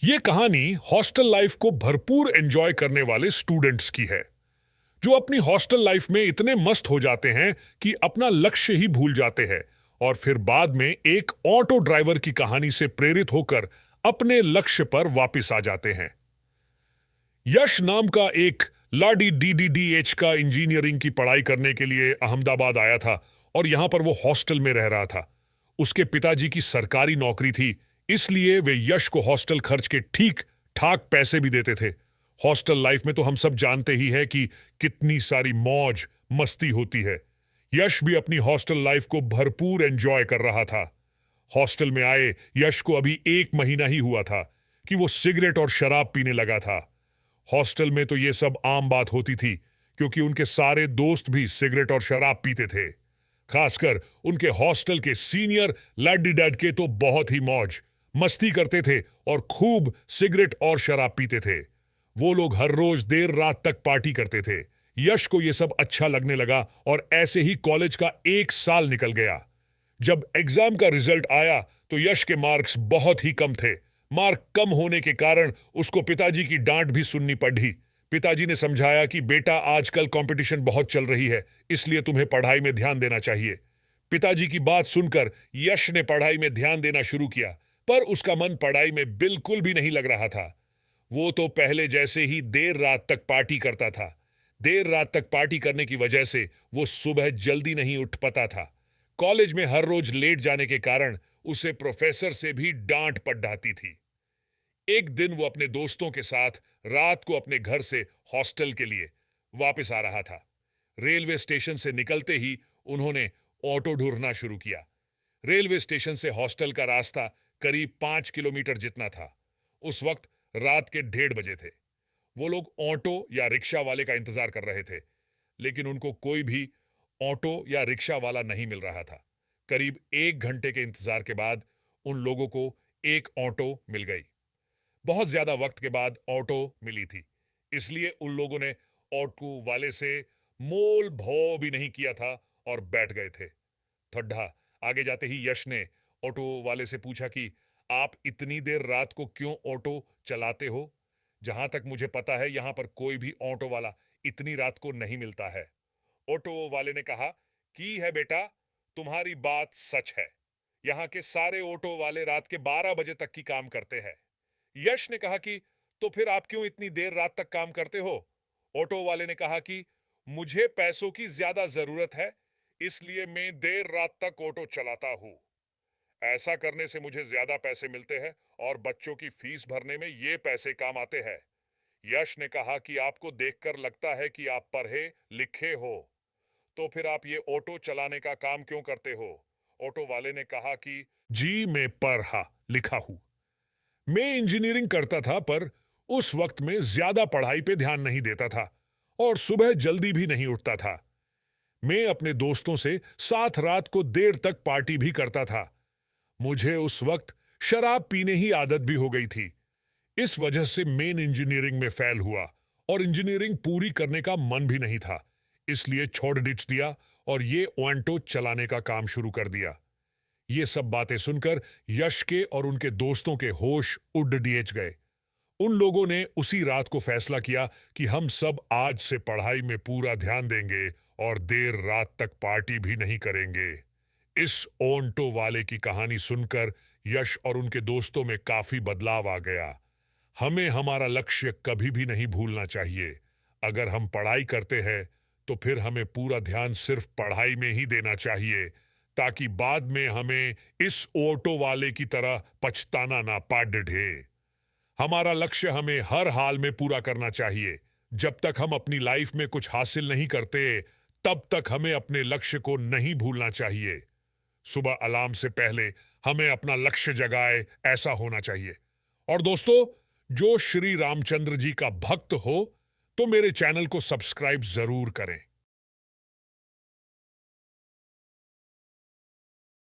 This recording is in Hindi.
ये कहानी हॉस्टल लाइफ को भरपूर एंजॉय करने वाले स्टूडेंट्स की है, जो अपनी हॉस्टल लाइफ में इतने मस्त हो जाते हैं कि अपना लक्ष्य ही भूल जाते हैं और फिर बाद में एक ऑटो ड्राइवर की कहानी से प्रेरित होकर अपने लक्ष्य पर वापस आ जाते हैं। यश नाम का एक लाडी डीडीडीएच का इंजीनियरिंग की पढ़ाई करने के लिए अहमदाबाद आया था और यहां पर वो हॉस्टल में रह रहा था। उसके पिताजी की सरकारी नौकरी थी, इसलिए वे यश को हॉस्टल खर्च के ठीक ठाक पैसे भी देते थे। हॉस्टल लाइफ में तो हम सब जानते ही हैं कि कितनी सारी मौज मस्ती होती है। यश भी अपनी हॉस्टल लाइफ को भरपूर एंजॉय कर रहा था। हॉस्टल में आए यश को अभी 1 महीना ही हुआ था कि वो सिगरेट और शराब पीने लगा था। हॉस्टल में तो ये सब आम बात होती थी, क्योंकि उनके सारे दोस्त भी सिगरेट और शराब पीते थे। खासकर उनके हॉस्टल के सीनियर लैडी डैड के तो बहुत ही मौज मस्ती करते थे और खूब सिगरेट और शराब पीते थे। वो लोग हर रोज देर रात तक पार्टी करते थे। यश को ये सब अच्छा लगने लगा और ऐसे ही कॉलेज का 1 साल निकल गया। जब एग्जाम का रिजल्ट आया तो यश के मार्क्स बहुत ही कम थे। मार्क कम होने के कारण उसको पिताजी की डांट भी सुननी पड़ी। पिताजी ने समझाया कि बेटा, आजकल कंपटीशन बहुत चल रही है, इसलिए तुम्हें पढ़ाई में ध्यान देना चाहिए। पिताजी की बात सुनकर यश ने पढ़ाई में ध्यान देना शुरू किया, पर उसका मन पढ़ाई में बिल्कुल भी नहीं लग रहा था। वो तो पहले जैसे ही देर रात तक पार्टी करता था। देर रात तक पार्टी करने की वजह से वो सुबह जल्दी नहीं उठ पाता था। कॉलेज में हर रोज लेट जाने के कारण उसे प्रोफेसर से भी डांट पड़ जाती थी। एक दिन वो अपने दोस्तों के साथ रात को अपने घर से हॉस्टल के लिए वापस आ रहा था। रेलवे स्टेशन से निकलते ही उन्होंने ऑटो ढूंढना शुरू किया। रेलवे स्टेशन से हॉस्टल का रास्ता करीब 5 किलोमीटर जितना था। उस वक्त रात के 1:30 बजे थे। वो लोग ऑटो या रिक्शा वाले का इंतजार कर रहे थे, लेकिन उनको कोई भी ऑटो या रिक्शा वाला नहीं मिल रहा था। करीब 1 घंटे के इंतजार के बाद उन लोगों को एक ऑटो मिल गई। बहुत ज्यादा वक्त के बाद ऑटो मिली थी, इसलिए उन लोगों ने ऑटो वाले से मोल भाव भी नहीं किया था और बैठ गए थे। थोड़ा आगे जाते ही यश ने ऑटो वाले से पूछा कि आप इतनी देर रात को क्यों ऑटो चलाते हो? जहां तक मुझे पता है यहां पर कोई भी ऑटो वाला इतनी रात को नहीं मिलता है। ऑटो वाले ने कहा कि है बेटा, तुम्हारी बात सच है। यहाँ के सारे ऑटो वाले रात के 12 बजे तक की काम करते हैं। यश ने कहा कि तो फिर आप क्यों इतनी देर रात तक काम करते हो? ऑटो वाले ने कहा कि मुझे पैसों की ज्यादा जरूरत है, इसलिए मैं देर रात तक ऑटो चलाता हूं। ऐसा करने से मुझे ज्यादा पैसे मिलते हैं और बच्चों की फीस भरने में ये पैसे काम आते हैं। यश ने कहा कि आपको देखकर लगता है कि आप पढ़े लिखे हो, तो फिर आप ये ऑटो चलाने का काम क्यों करते हो? ऑटो वाले ने कहा कि जी, मैं पढ़ा लिखा हूं। मैं इंजीनियरिंग करता था, पर उस वक्त में ज्यादा पढ़ाई पे ध्यान नहीं देता था और सुबह जल्दी भी नहीं उठता था। मैं अपने दोस्तों से साथ रात को देर तक पार्टी भी करता था। मुझे उस वक्त शराब पीने ही आदत भी हो गई थी। इस वजह से मेन इंजीनियरिंग में फेल हुआ और इंजीनियरिंग पूरी करने का मन भी नहीं था, इसलिए छोड़ डिच दिया और ये ऑटो चलाने का काम शुरू कर दिया। ये सब बातें सुनकर यश के और उनके दोस्तों के होश उड़ डिएच गए। उन लोगों ने उसी रात को फैसला किया कि हम सब आज से पढ़ाई में पूरा ध्यान देंगे और देर रात तक पार्टी भी नहीं करेंगे। इस ऑटो वाले की कहानी सुनकर यश और उनके दोस्तों में काफी बदलाव आ गया। हमें हमारा लक्ष्य कभी भी नहीं भूलना चाहिए। अगर हम पढ़ाई करते हैं तो फिर हमें पूरा ध्यान सिर्फ पढ़ाई में ही देना चाहिए, ताकि बाद में हमें इस ऑटो वाले की तरह पछताना ना पड़े। हमारा लक्ष्य हमें हर हाल में पूरा करना चाहिए। जब तक हम अपनी लाइफ में कुछ हासिल नहीं करते, तब तक हमें अपने लक्ष्य को नहीं भूलना चाहिए। सुबह अलार्म से पहले हमें अपना लक्ष्य जगाए, ऐसा होना चाहिए। और दोस्तों, जो श्री रामचंद्र जी का भक्त हो तो मेरे चैनल को सब्सक्राइब जरूर करें।